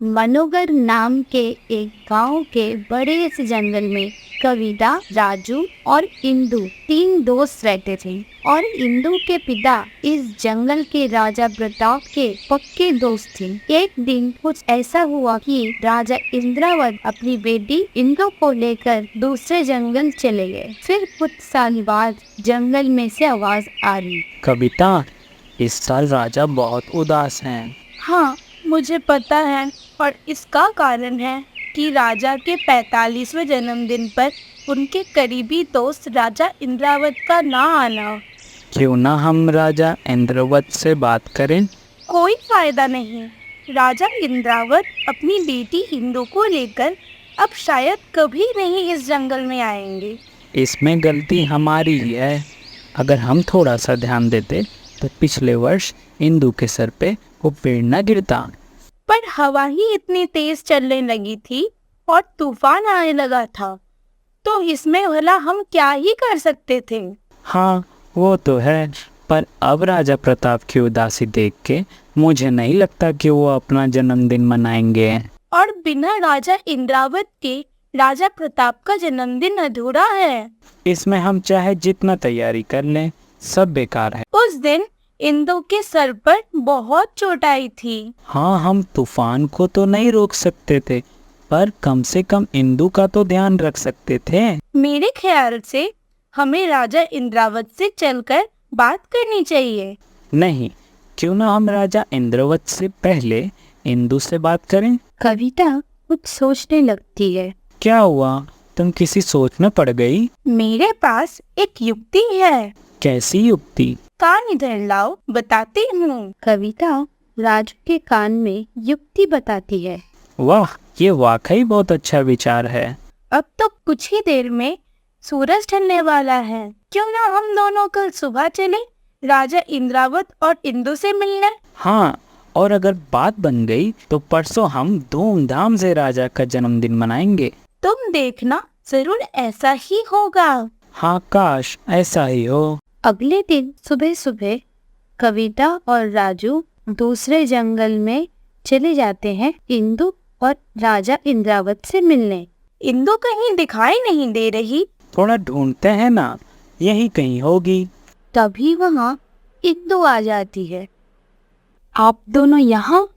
मनोगर नाम के एक गांव के बड़े से जंगल में कविता, राजू और इंदु 3 दोस्त रहते थे। और इंदु के पिता इस जंगल के राजा प्रताप के पक्के दोस्त थे। एक दिन कुछ ऐसा हुआ कि राजा इंद्रावत अपनी बेटी इंदु को लेकर दूसरे जंगल चले गए। फिर कुछ साल बाद जंगल में से आवाज आ रही, कविता, इस साल राजा बहुत उदास हैं। हाँ, मुझे पता है, और इसका कारण है कि राजा के 45वें जन्मदिन पर उनके करीबी दोस्त राजा इंद्रावत का ना आना। क्यों ना हम राजा इंद्रवत से बात करें? कोई फायदा नहीं। राजा इंद्रावत अपनी बेटी इंदु को लेकर अब शायद कभी नहीं इस जंगल में आएंगे। इसमें गलती हमारी ही है। अगर हम थोड़ा सा ध्यान देते तो पिछले वर्ष इंदु के सर पे वो पेड़ न गिरता। पर हवा ही इतनी तेज चलने लगी थी और तूफान आने लगा था, तो इसमें भला हम क्या ही कर सकते थे। हाँ, वो तो है, पर अब राजा प्रताप की उदासी देख के मुझे नहीं लगता कि वो अपना जन्मदिन मनाएंगे। और बिना राजा इंद्रावत के राजा प्रताप का जन्मदिन अधूरा है। इसमें हम चाहे जितना तैयारी कर लें, सब बेकार है। उस दिन इंदु के सर पर बहुत चोट आई थी। हाँ, हम तूफान को तो नहीं रोक सकते थे, पर कम से कम इंदु का तो ध्यान रख सकते थे। मेरे ख्याल से हमें राजा इंद्रावत से चलकर बात करनी चाहिए। नहीं, क्यों ना हम राजा इंद्रवत से पहले इंदु से बात करें? कविता कुछ सोचने लगती है। क्या हुआ, तुम किसी सोच में पड़ गई? मेरे पास एक युक्ति है। कैसी युक्ति? कान इधर लाओ, बताती हूँ। कविता राजू के कान में युक्ति बताती है। वाह, ये वाकई बहुत अच्छा विचार है। अब तो कुछ ही देर में सूरज ढलने वाला है। क्यों ना हम दोनों कल सुबह चले राजा इंद्रावत और इंदु से मिलने। हाँ, और अगर बात बन गई तो परसों हम धूमधाम से राजा का जन्मदिन मनाएंगे। तुम देखना, जरूर ऐसा ही होगा। हाँ, काश ऐसा ही हो। अगले दिन सुबह सुबह कविता और राजू दूसरे जंगल में चले जाते हैं इंदु और राजा इंद्रावत से मिलने। इंदु कहीं दिखाई नहीं दे रही। थोड़ा ढूंढते हैं ना, यही कहीं होगी। तभी वहाँ इंदु आ जाती है। आप दोनों यहाँ?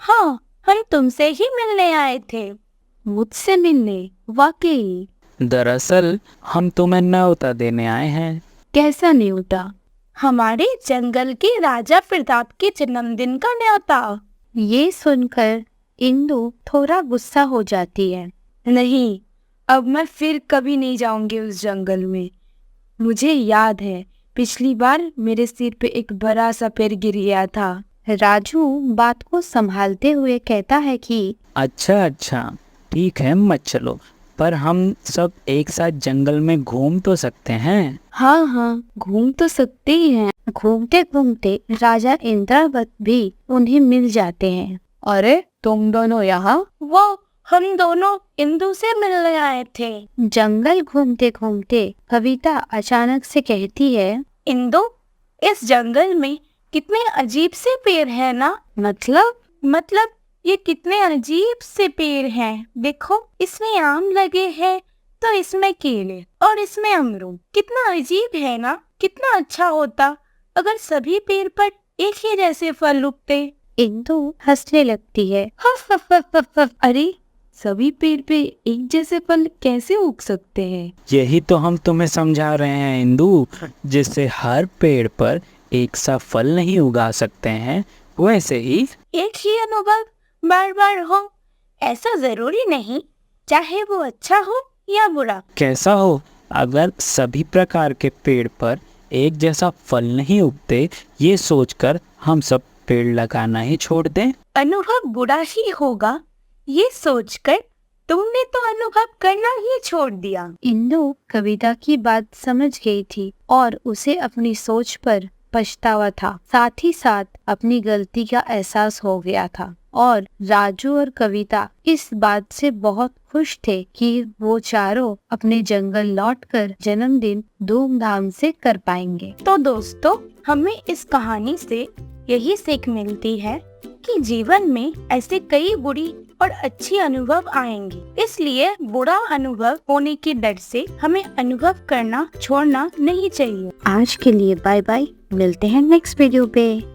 हाँ, हम तुमसे ही मिलने आए थे। मुझसे मिलने? वाकई? दरअसल हम तुम्हें न्योता देने आए हैं। कैसा न्योता? हमारे जंगल के राजा प्रताप के जन्मदिन का न्योता। ये सुनकर इंदु थोड़ा गुस्सा हो जाती है। नहीं, अब मैं फिर कभी नहीं जाऊंगी उस जंगल में। मुझे याद है, पिछली बार मेरे सिर पे एक बड़ा सा पेड़ गिर गया था। राजू बात को संभालते हुए कहता है कि अच्छा, ठीक है, मत चलो, पर हम सब एक साथ जंगल में घूम तो सकते हैं। हाँ, घूम तो सकते ही हैं। घूमते घूमते राजा इंद्रावत भी उन्हें मिल जाते हैं। अरे, तुम दोनों यहाँ? वो हम दोनों इंदु से मिलने आए थे। जंगल घूमते घूमते कविता अचानक से कहती है, इंदु, इस जंगल में कितने अजीब से पेड़ है ना। मतलब ये कितने अजीब से पेड़ हैं। देखो, इसमें आम लगे हैं, तो इसमें केले, और इसमें अमरूद। कितना अजीब है ना। कितना अच्छा होता अगर सभी पेड़ पर एक ही जैसे फल उगते। इंदु हंसने लगती है। अरे, सभी पेड़ पे एक जैसे फल कैसे उग सकते हैं? यही तो हम तुम्हें समझा रहे हैं इंदु। जिससे हर पेड़ पर एक सा फल नहीं उगा सकते हैं, वैसे ही एक ही अनुभव बार बार हो, ऐसा जरूरी नहीं, चाहे वो अच्छा हो या बुरा। कैसा हो, अगर सभी प्रकार के पेड़ पर एक जैसा फल नहीं उगते, ये सोचकर हम सब पेड़ लगाना ही छोड़ दें। अनुभव बुरा ही होगा, ये सोचकर तुमने तो अनुभव करना ही छोड़ दिया। इंदु कविता की बात समझ गई थी और उसे अपनी सोच पर पछतावा था। साथ ही साथ अपनी गलती का एहसास हो गया था। और राजू और कविता इस बात से बहुत खुश थे कि वो चारों अपने जंगल लौटकर जन्मदिन धूमधाम से कर पाएंगे। तो दोस्तों, हमें इस कहानी से यही सीख मिलती है क्योंकि जीवन में ऐसे कई बुरी और अच्छी अनुभव आएंगे, इसलिए बुरा अनुभव होने के डर से हमें अनुभव करना छोड़ना नहीं चाहिए। आज के लिए बाय बाय, मिलते हैं नेक्स्ट वीडियो पे।